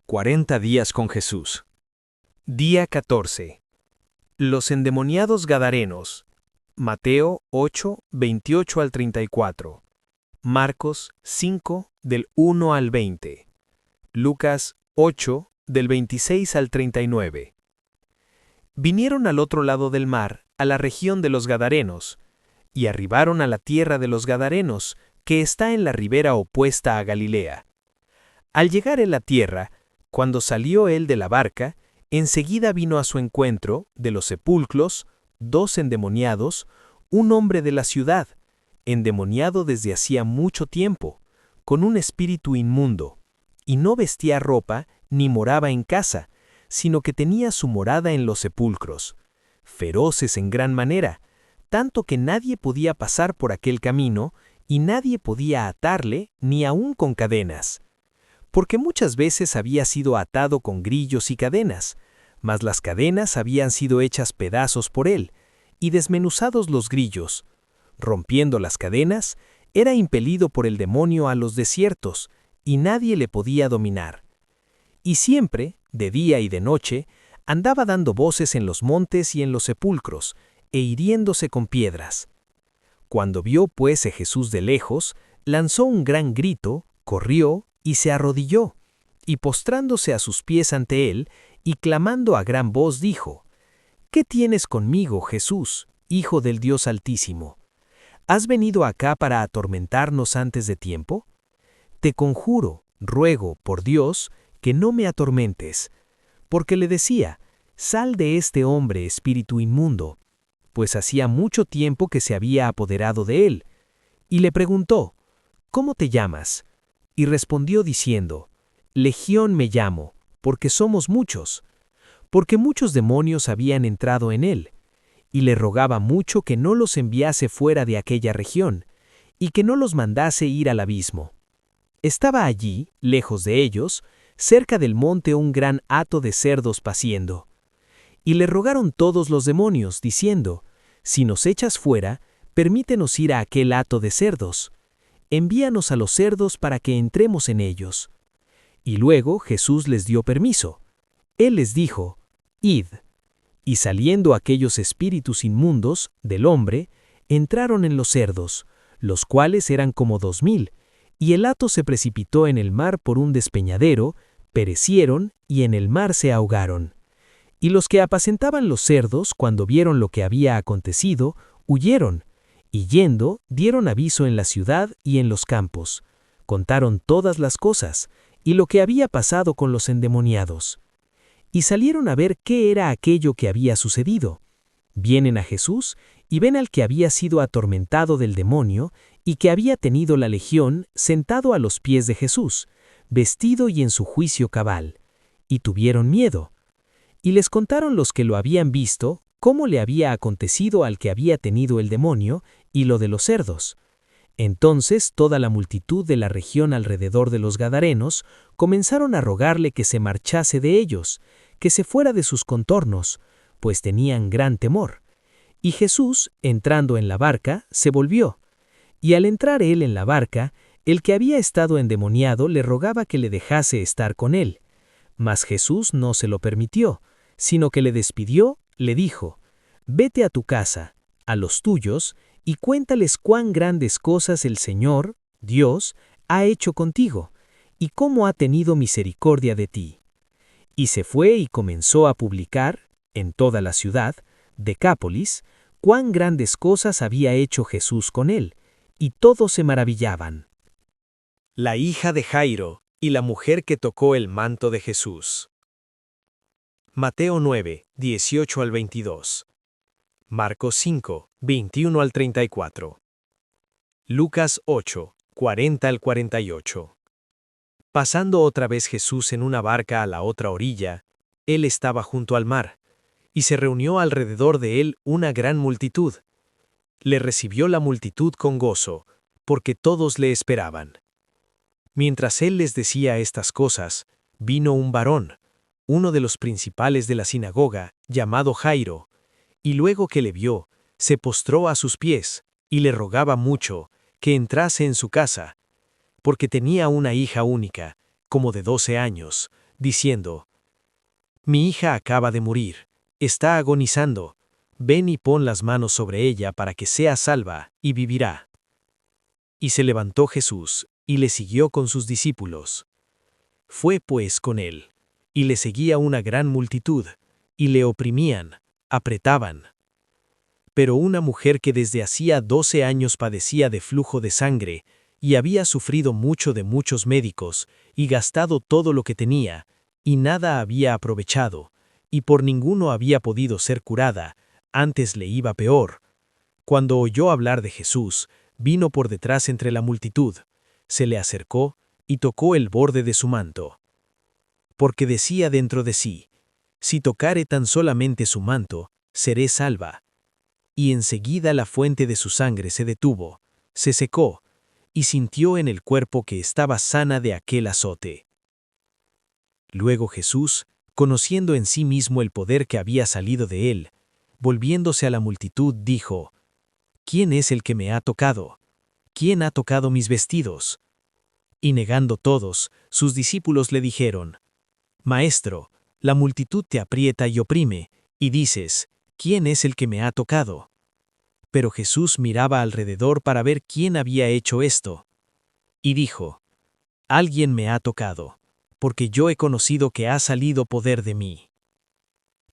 40 días con Jesús. Día 14. Los endemoniados gadarenos. Mateo 8, 28 al 34. Marcos 5, del 1 al 20. Lucas 8, del 26 al 39. Vinieron al otro lado del mar, a la región de los Gadarenos, y arribaron a la tierra de los Gadarenos, que está en la ribera opuesta a Galilea. Al llegar en la tierra, cuando salió él de la barca, enseguida vino a su encuentro, de los sepulcros, 2 endemoniados, un hombre de la ciudad, endemoniado desde hacía mucho tiempo, con un espíritu inmundo, y no vestía ropa ni moraba en casa, sino que tenía su morada en los sepulcros, feroces en gran manera, tanto que nadie podía pasar por aquel camino, y nadie podía atarle ni aun con cadenas. Porque muchas veces había sido atado con grillos y cadenas, mas las cadenas habían sido hechas pedazos por él, y desmenuzados los grillos. Rompiendo las cadenas, era impelido por el demonio a los desiertos, y nadie le podía dominar. Y siempre, de día y de noche, andaba dando voces en los montes y en los sepulcros, e hiriéndose con piedras. Cuando vio pues a Jesús de lejos, lanzó un gran grito, corrió, y se arrodilló, y postrándose a sus pies ante él, y clamando a gran voz dijo: ¿Qué tienes conmigo, Jesús, Hijo del Dios Altísimo? ¿Has venido acá para atormentarnos antes de tiempo? Te conjuro, ruego, por Dios, que no me atormentes. Porque le decía: Sal de este hombre, espíritu inmundo, pues hacía mucho tiempo que se había apoderado de él. Y le preguntó: ¿Cómo te llamas? Y respondió diciendo: Legión me llamo, porque somos muchos. Porque muchos demonios habían entrado en él. Y le rogaba mucho que no los enviase fuera de aquella región, y que no los mandase ir al abismo. Estaba allí, lejos de ellos, cerca del monte un gran hato de cerdos paciendo. Y le rogaron todos los demonios, diciendo: Si nos echas fuera, permítenos ir a aquel hato de cerdos. Envíanos a los cerdos para que entremos en ellos. Y luego Jesús les dio permiso. Él les dijo: Id. Y saliendo aquellos espíritus inmundos del hombre, entraron en los cerdos, los cuales eran como 2000, y el hato se precipitó en el mar por un despeñadero, perecieron y en el mar se ahogaron. Y los que apacentaban los cerdos, cuando vieron lo que había acontecido, huyeron, y yendo, dieron aviso en la ciudad y en los campos. Contaron todas las cosas, y lo que había pasado con los endemoniados. Y salieron a ver qué era aquello que había sucedido. Vienen a Jesús, y ven al que había sido atormentado del demonio, y que había tenido la legión, sentado a los pies de Jesús, vestido y en su juicio cabal. Y tuvieron miedo. Y les contaron los que lo habían visto, cómo le había acontecido al que había tenido el demonio, y lo de los cerdos. Entonces toda la multitud de la región alrededor de los Gadarenos comenzaron a rogarle que se marchase de ellos, que se fuera de sus contornos, pues tenían gran temor. Y Jesús, entrando en la barca, se volvió. Y al entrar él en la barca, el que había estado endemoniado le rogaba que le dejase estar con él. Mas Jesús no se lo permitió, sino que le despidió, le dijo: Vete a tu casa, a los tuyos, y cuéntales cuán grandes cosas el Señor, Dios, ha hecho contigo, y cómo ha tenido misericordia de ti. Y se fue y comenzó a publicar, en toda la ciudad, Decápolis, cuán grandes cosas había hecho Jesús con él, y todos se maravillaban. La hija de Jairo y la mujer que tocó el manto de Jesús. Mateo 9, 18 al 22. Marcos 5, 21 al 34. Lucas 8, 40 al 48. Pasando otra vez Jesús en una barca a la otra orilla, él estaba junto al mar, y se reunió alrededor de él una gran multitud. Le recibió la multitud con gozo, porque todos le esperaban. Mientras él les decía estas cosas, vino un varón, uno de los principales de la sinagoga, llamado Jairo, y luego que le vio, se postró a sus pies, y le rogaba mucho que entrase en su casa, porque tenía una hija única, como de 12 años, diciendo: «Mi hija acaba de morir, está agonizando, ven y pon las manos sobre ella para que sea salva, y vivirá». Y se levantó Jesús, y le siguió con sus discípulos. Fue pues con él, y le seguía una gran multitud, y le oprimían, apretaban. Pero una mujer que desde hacía 12 años padecía de flujo de sangre, y había sufrido mucho de muchos médicos, y gastado todo lo que tenía, y nada había aprovechado, y por ninguno había podido ser curada, antes le iba peor. Cuando oyó hablar de Jesús, vino por detrás entre la multitud, se le acercó, y tocó el borde de su manto. Porque decía dentro de sí: «Si tocare tan solamente su manto, seré salva». Y enseguida la fuente de su sangre se detuvo, se secó, y sintió en el cuerpo que estaba sana de aquel azote. Luego Jesús, conociendo en sí mismo el poder que había salido de él, volviéndose a la multitud, dijo: «¿Quién es el que me ha tocado? ¿Quién ha tocado mis vestidos?». Y negando todos, sus discípulos le dijeron: «Maestro, la multitud te aprieta y oprime, y dices: ¿quién es el que me ha tocado?». Pero Jesús miraba alrededor para ver quién había hecho esto. Y dijo: «Alguien me ha tocado, porque yo he conocido que ha salido poder de mí».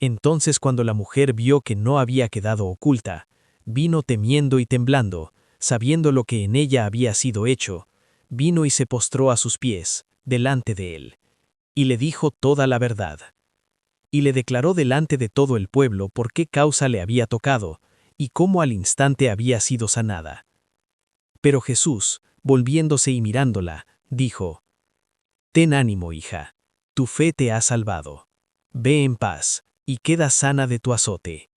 Entonces cuando la mujer vio que no había quedado oculta, vino temiendo y temblando, sabiendo lo que en ella había sido hecho, vino y se postró a sus pies, delante de él, y le dijo toda la verdad. Y le declaró delante de todo el pueblo por qué causa le había tocado, y cómo al instante había sido sanada. Pero Jesús, volviéndose y mirándola, dijo: «Ten ánimo, hija, tu fe te ha salvado. Ve en paz, y queda sana de tu azote».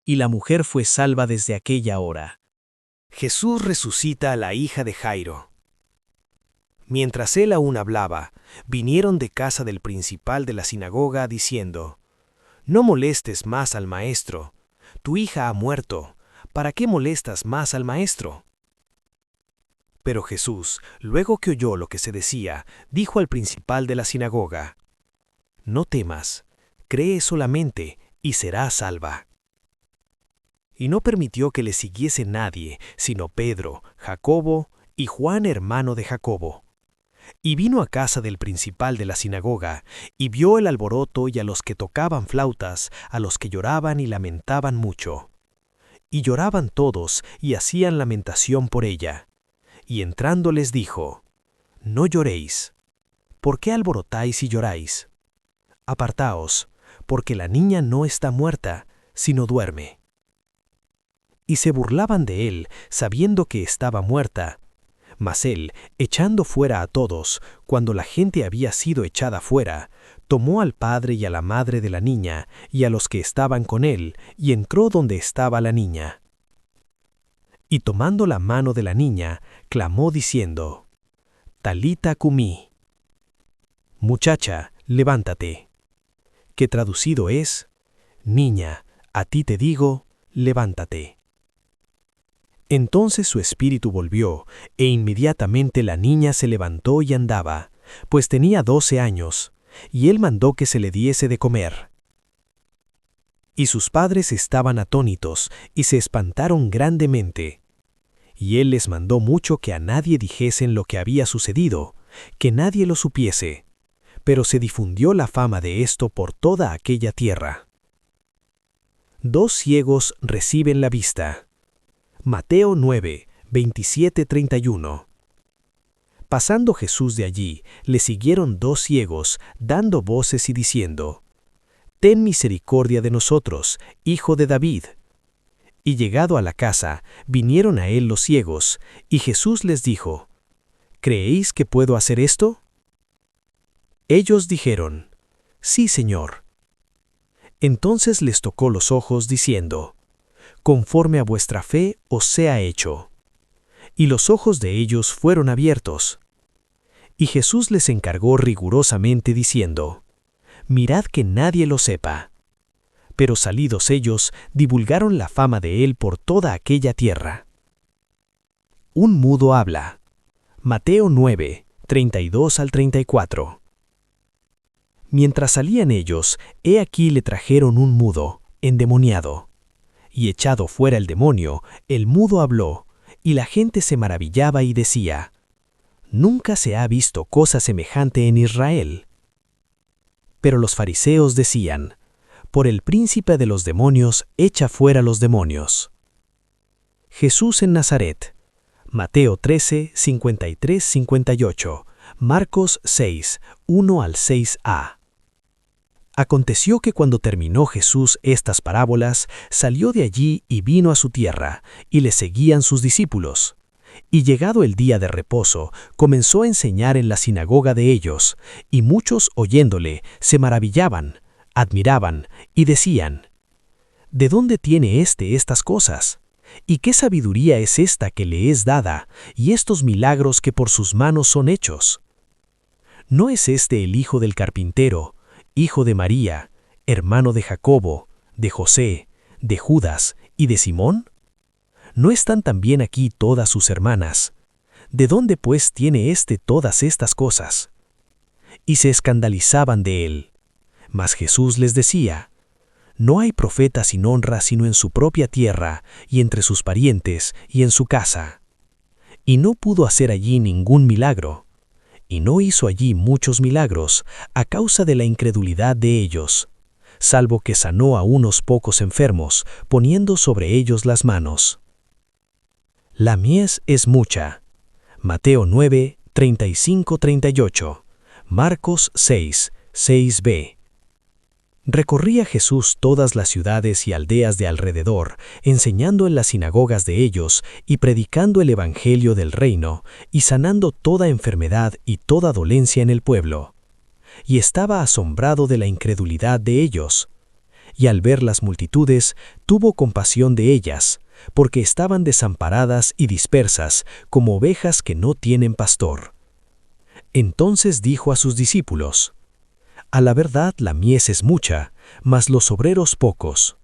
Y la mujer fue salva desde aquella hora. Jesús resucita a la hija de Jairo. Mientras él aún hablaba, vinieron de casa del principal de la sinagoga diciendo: «No molestes más al maestro, tu hija ha muerto, ¿para qué molestas más al maestro?». Pero Jesús, luego que oyó lo que se decía, dijo al principal de la sinagoga: «No temas, cree solamente, y serás salva». Y no permitió que le siguiese nadie, sino Pedro, Jacobo y Juan, hermano de Jacobo. Y vino a casa del principal de la sinagoga, y vio el alboroto y a los que tocaban flautas, a los que lloraban y lamentaban mucho. Y lloraban todos y hacían lamentación por ella. Y entrando les dijo: «No lloréis. ¿Por qué alborotáis y lloráis? Apartaos, porque la niña no está muerta, sino duerme». Y se burlaban de él, sabiendo que estaba muerta. Mas él, echando fuera a todos, cuando la gente había sido echada fuera, tomó al padre y a la madre de la niña, y a los que estaban con él, y entró donde estaba la niña. Y tomando la mano de la niña, clamó diciendo: «Talita cumí», «Muchacha, levántate», que traducido es: «Niña, a ti te digo, levántate». Entonces su espíritu volvió, e inmediatamente la niña se levantó y andaba, pues tenía 12 años, y él mandó que se le diese de comer. Y sus padres estaban atónitos, y se espantaron grandemente. Y él les mandó mucho que a nadie dijesen lo que había sucedido, que nadie lo supiese, pero se difundió la fama de esto por toda aquella tierra. 2 ciegos reciben la vista. Mateo 9, 27-31. Pasando Jesús de allí, le siguieron 2 ciegos, dando voces y diciendo: «Ten misericordia de nosotros, hijo de David». Y llegado a la casa, vinieron a él los ciegos, y Jesús les dijo: «¿Creéis que puedo hacer esto?». Ellos dijeron: «Sí, Señor». Entonces les tocó los ojos, diciendo: «Conforme a vuestra fe os sea hecho». Y los ojos de ellos fueron abiertos. Y Jesús les encargó rigurosamente diciendo: «Mirad que nadie lo sepa». Pero salidos ellos, divulgaron la fama de él por toda aquella tierra. Un mudo habla. Mateo 9, 32-34. Mientras salían ellos, he aquí le trajeron un mudo, endemoniado. Y echado fuera el demonio, el mudo habló, y la gente se maravillaba y decía: «Nunca se ha visto cosa semejante en Israel». Pero los fariseos decían: «Por el príncipe de los demonios echa fuera los demonios». Jesús en Nazaret. Mateo 13, 53-58. Marcos 6, 1 al 6a. Aconteció que cuando terminó Jesús estas parábolas, salió de allí y vino a su tierra, y le seguían sus discípulos. Y llegado el día de reposo, comenzó a enseñar en la sinagoga de ellos, y muchos oyéndole se maravillaban, admiraban, y decían: «¿De dónde tiene éste estas cosas? ¿Y qué sabiduría es esta que le es dada, y estos milagros que por sus manos son hechos? ¿No es este el hijo del carpintero, hijo de María, hermano de Jacobo, de José, de Judas y de Simón? ¿No están también aquí todas sus hermanas? ¿De dónde pues tiene éste todas estas cosas?». Y se escandalizaban de él. Mas Jesús les decía: «No hay profeta sin honra sino en su propia tierra, y entre sus parientes, y en su casa». Y no pudo hacer allí ningún milagro. Y no hizo allí muchos milagros a causa de la incredulidad de ellos, salvo que sanó a unos pocos enfermos, poniendo sobre ellos las manos. La mies es mucha. Mateo 9, 35-38. Marcos 6, 6b. Recorría Jesús todas las ciudades y aldeas de alrededor, enseñando en las sinagogas de ellos y predicando el evangelio del reino, y sanando toda enfermedad y toda dolencia en el pueblo. Y estaba asombrado de la incredulidad de ellos. Y al ver las multitudes, tuvo compasión de ellas, porque estaban desamparadas y dispersas, como ovejas que no tienen pastor. Entonces dijo a sus discípulos: «A la verdad la mies es mucha, mas los obreros pocos.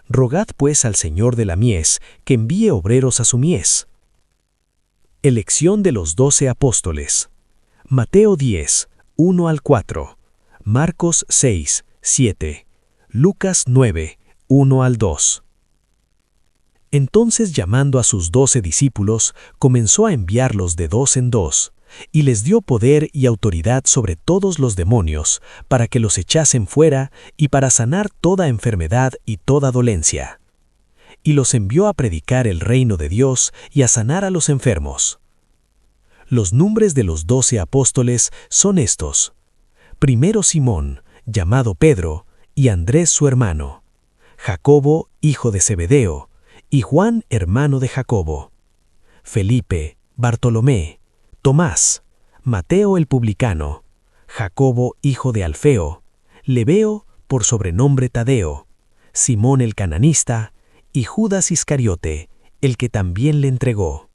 Rogad pues al Señor de la mies que envíe obreros a su mies». Elección de los 12 apóstoles. Mateo 10, 1 al 4. Marcos 6, 7. Lucas 9, 1 al 2. Entonces, llamando a sus 12 discípulos, comenzó a enviarlos de dos en dos, y les dio poder y autoridad sobre todos los demonios, para que los echasen fuera y para sanar toda enfermedad y toda dolencia. Y los envió a predicar el reino de Dios y a sanar a los enfermos. Los nombres de los 12 apóstoles son estos: primero Simón, llamado Pedro, y Andrés su hermano; Jacobo, hijo de Zebedeo, y Juan, hermano de Jacobo; Felipe, Bartolomé, Tomás, Mateo el publicano, Jacobo hijo de Alfeo, Lebeo por sobrenombre Tadeo, Simón el cananista, y Judas Iscariote, el que también le entregó.